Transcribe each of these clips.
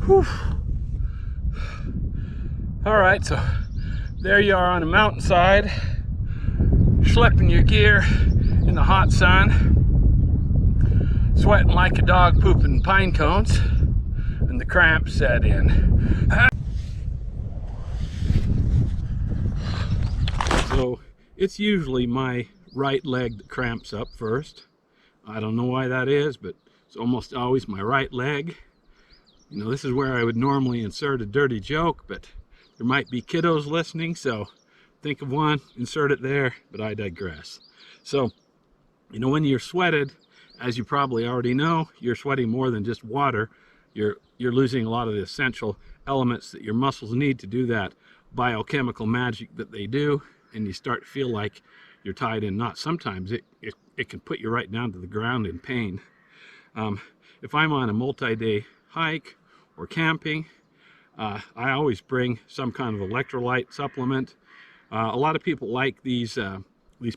Whew. All right, so there you are on a mountainside, schlepping your gear in the hot sun, sweating like a dog pooping pine cones, and the cramp set in. So it's usually my right leg that cramps up first. I don't know why that is, but it's almost always my right leg. You know, this is where I would normally insert a dirty joke, but there might be kiddos listening, so think of one, insert it there, but I digress. So, you know, when you're sweated, as you probably already know, you're sweating more than just water. You're losing a lot of the essential elements that your muscles need to do that biochemical magic that they do, and you start to feel like you're tied in knots. Sometimes it can put you right down to the ground in pain. If I'm on a multi-day hike or camping, I always bring some kind of electrolyte supplement. A lot of people like these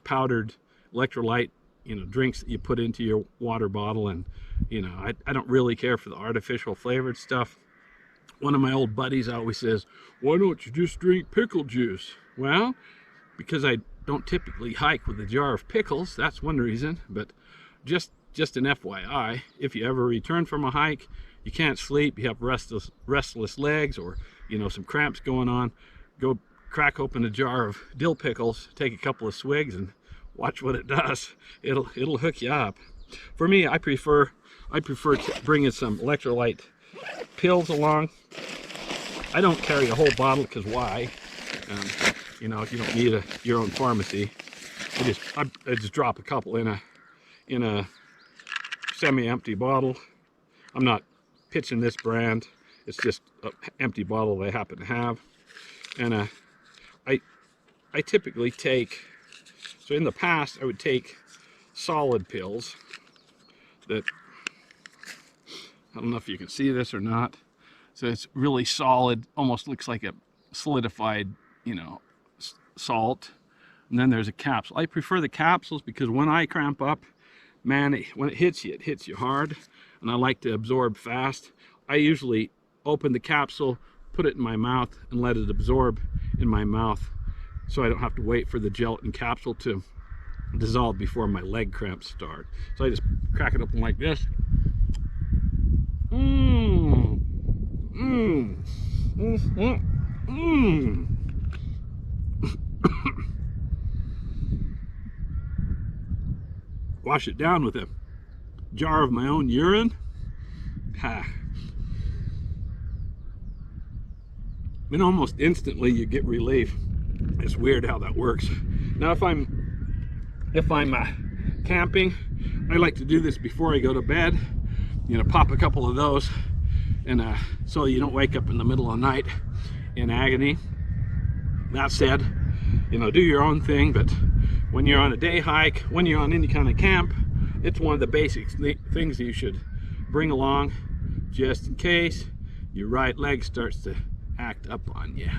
powdered electrolyte, you know, drinks that you put into your water bottle, and you know, I don't really care for the artificial flavored stuff. One of my old buddies always says, "Why don't you just drink pickle juice?" Well, because I don't typically hike with a jar of pickles, that's one reason. But just an FYI, if you ever return from a hike, you can't sleep, you have restless legs, or you know, some cramps going on, go crack open a jar of dill pickles, take a couple of swigs, and watch what it does. It'll hook you up. For me, I prefer bringing some electrolyte pills along. I don't carry a whole bottle, because why? You know, if you don't need your own pharmacy, I just drop a couple in a semi-empty bottle. I'm not pitching this brand, it's just an empty bottle they happen to have. And I typically take, so in the past I would take solid pills that, I don't know if you can see this or not, so it's really solid, almost looks like a solidified, you know, salt. And then there's a capsule. I prefer the capsules because when I cramp up, man, when it hits you hard, and I like to absorb fast. I usually open the capsule, put it in my mouth, and let it absorb in my mouth, so I don't have to wait for the gelatin capsule to dissolve before my leg cramps start. So I just crack it open like this. Wash it down with a jar of my own urine. And almost instantly you get relief. It's weird how that works. Now if I'm camping, I like to do this before I go to bed. You know, pop a couple of those, and so you don't wake up in the middle of the night in agony. That said, you know, do your own thing, but when you're on a day hike, when you're on any kind of camp, it's one of the basic things you should bring along, just in case your right leg starts to act up on you.